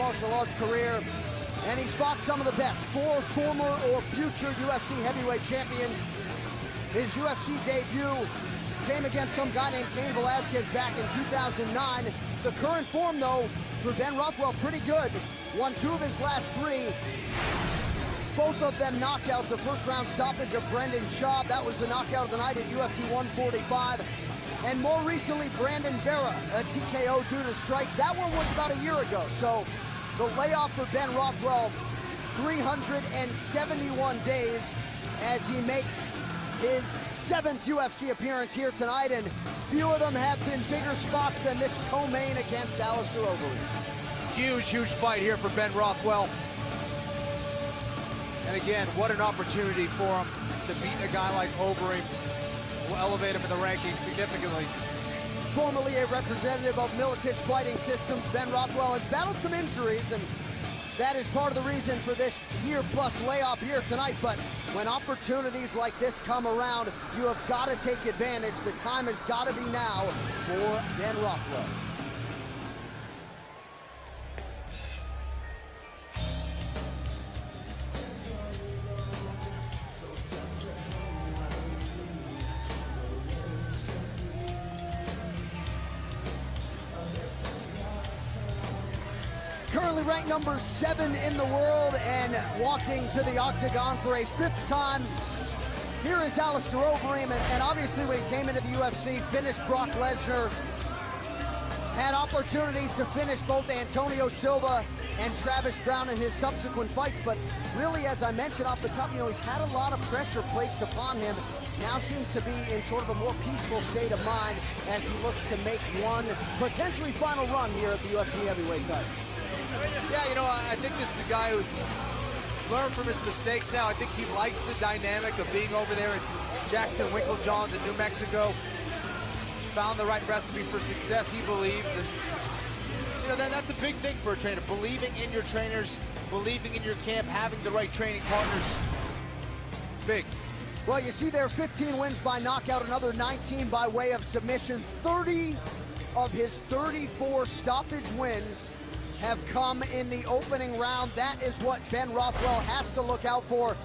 martial arts career, and he's fought some of the best, 4 former or future UFC heavyweight champions. His UFC debut came against some guy named Cain Velasquez back in 2009. The current form, though, for Ben Rothwell, pretty good. Won 2 of his last 3. Both of them knockouts. A first-round stoppage of Brendan Schaub. That was the knockout of the night at UFC 145. And more recently, Brandon Vera, a TKO due to strikes. That one was about a year ago. So the layoff for Ben Rothwell, 371 days as he makes his 7th UFC appearance here tonight, and few of them have been bigger spots than this co-main against Alistair Overeem. Huge fight here for Ben Rothwell. And again, what an opportunity for him to beat a guy like Overeem, will elevate him in the rankings significantly. Formerly a representative of Miletich Fighting Systems, Ben Rothwell has battled some injuries, and that is part of the reason for this year-plus layoff here tonight. But when opportunities like this come around, you have got to take advantage. The time has got to be now for Ben Rothwell. Currently ranked number 7 in the world and walking to the octagon for a 5th time. Here is Alistair Overeem, and obviously when he came into the UFC, finished Brock Lesnar, had opportunities to finish both Antonio Silva and Travis Browne in his subsequent fights, but really, as I mentioned off the top, he's had a lot of pressure placed upon him. Now seems to be in sort of a more peaceful state of mind as he looks to make one potentially final run here at the UFC heavyweight title. Yeah, I think this is a guy who's learned from his mistakes now. I think he likes the dynamic of being over there at Jackson Winklejohns in New Mexico. Found the right recipe for success, he believes. And, that's a big thing for a trainer. Believing in your trainers, believing in your camp, having the right training partners. Big. Well, you see there, 15 wins by knockout, another 19 by way of submission. 30 of his 34 stoppage wins have come in the opening round. That is what Ben Rothwell has to look out for.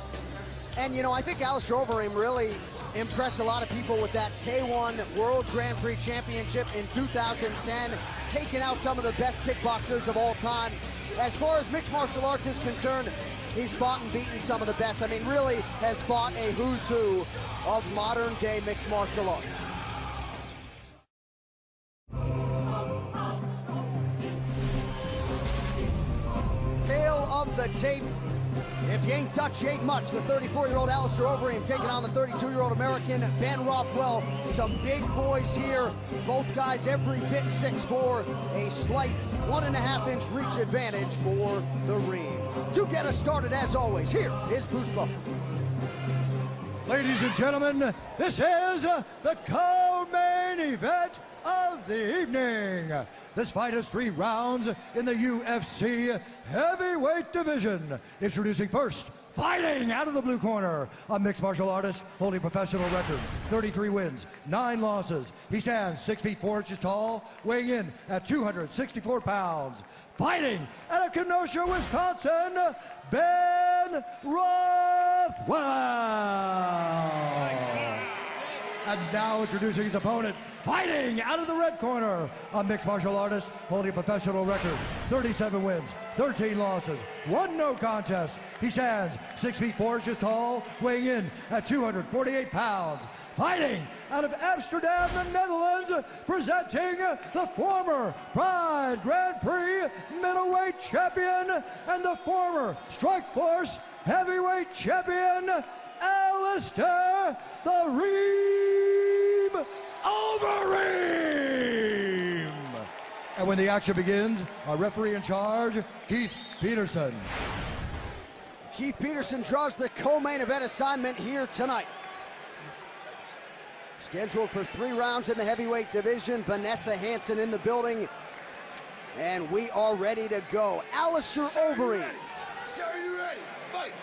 And, I think Alistair Overeem really impressed a lot of people with that K1 World Grand Prix Championship in 2010, taking out some of the best kickboxers of all time. As far as mixed martial arts is concerned, he's fought and beaten some of the best. Really has fought a who's who of modern day mixed martial arts. Tale of the tape. If you ain't Dutch, you ain't much. The 34-year-old Alistair Overeem taking on the 32-year-old American Ben Rothwell. Some big boys here. Both guys every bit 6'4". A slight 1.5-inch reach advantage for the ring. To get us started, as always, here is Bruce Buffer. Ladies and gentlemen, this is the co-main event of the evening. This fight is 3 rounds in the UFC heavyweight division. Introducing first, fighting out of the blue corner, a mixed martial artist holding professional record, 33 wins, 9 losses. He stands 6 feet 4 inches tall, weighing in at 264 pounds. Fighting out of Kenosha, Wisconsin, Ben Rothwell. And now introducing his opponent, fighting out of the red corner, a mixed martial artist holding a professional record, 37 wins, 13 losses, 1 no contest. He stands 6 feet 4 inches tall, weighing in at 248 pounds. Fighting out of Amsterdam, the Netherlands, presenting the former Pride Grand Prix middleweight champion and the former Strikeforce heavyweight champion, Alistair "The Reem" Overeem. And when the action begins, our referee in charge, Keith Peterson. Keith Peterson draws the co-main event assignment here tonight. Scheduled for 3 rounds in the heavyweight division. Vanessa Hansen in the building. And we are ready to go. Alistair Overeem. Sir, are you ready? Fight!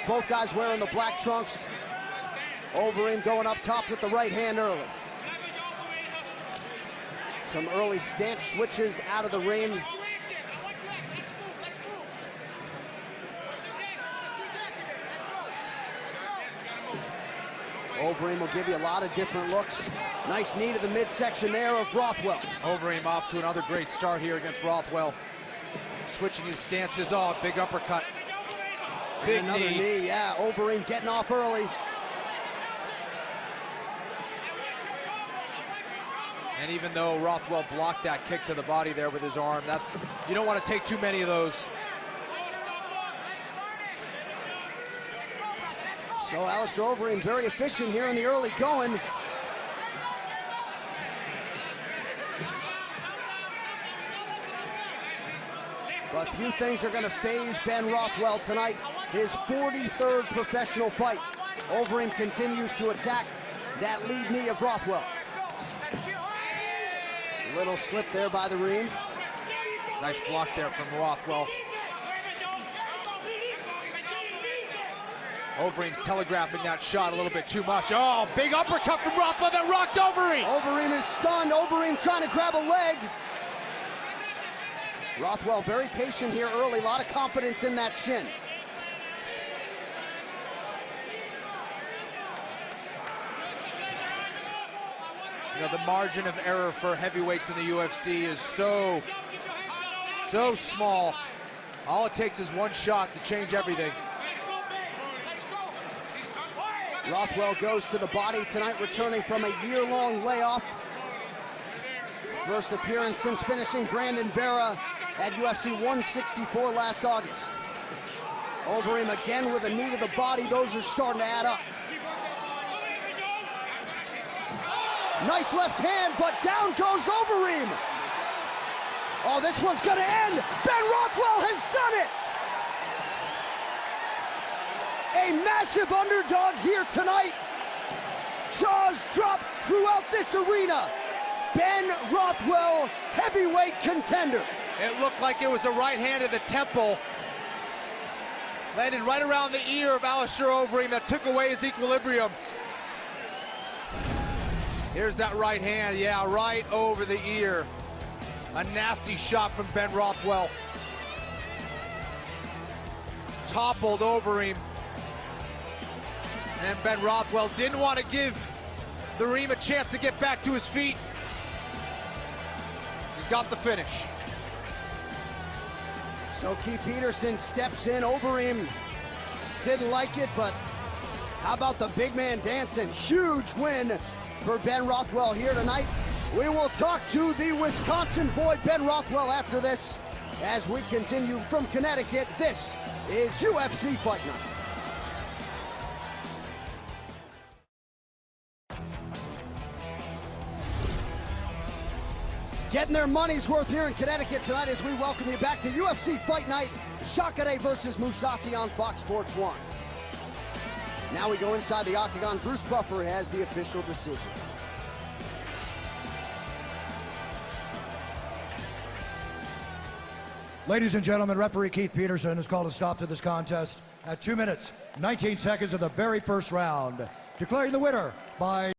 Both guys wearing the black trunks. Overeem going up top with the right hand early. Some early stance switches out of the ring. Overeem will give you a lot of different looks. Nice knee to the midsection there of Rothwell. Overeem off to another great start here against Rothwell. Switching his stances. Oh, big uppercut. Big another knee. Yeah, Overeem getting off early. And even though Rothwell blocked that kick to the body there with his arm, you don't want to take too many of those. So Alistair Overeem very efficient here in the early going. But few things are going to faze Ben Rothwell tonight. His 43rd professional fight. Overeem continues to attack that lead knee of Rothwell. Little slip there by the Reem. Nice block there from Rothwell. Overeem's telegraphing that shot a little bit too much. Oh, big uppercut from Rothwell that rocked Overeem. Overeem is stunned. Overeem trying to grab a leg. Rothwell very patient here early. A lot of confidence in that chin. You know, the margin of error for heavyweights in the UFC is so small. All it takes is one shot to change everything. Rothwell goes to the body tonight, returning from a year-long layoff. First appearance since finishing Brandon Vera at UFC 164 last August. Overeem again with a knee to the body. Those are starting to add up. Nice left hand, but down goes Overeem. Oh, this one's gonna end. Ben Rothwell has done it. A massive underdog here tonight. Jaws dropped throughout this arena. Ben Rothwell, heavyweight contender. It looked like it was a right hand to the temple. Landed right around the ear of Alistair Overeem that took away his equilibrium. Here's that right hand, yeah, right over the ear. A nasty shot from Ben Rothwell. Toppled Overeem. And Ben Rothwell didn't want to give the Reem a chance to get back to his feet. He got the finish. So Keith Peterson steps in. Overeem didn't like it, but how about the big man dancing? Huge win for Ben Rothwell here tonight. We will talk to the Wisconsin boy, Ben Rothwell, after this as we continue from Connecticut. This is UFC Fight Night. Getting their money's worth here in Connecticut tonight as we welcome you back to UFC Fight Night. Jacare versus Mousasi on Fox Sports 1. Now we go inside the octagon. Bruce Buffer has the official decision. Ladies and gentlemen, referee Keith Peterson has called a stop to this contest at 2 minutes, 19 seconds of the very first round, declaring the winner by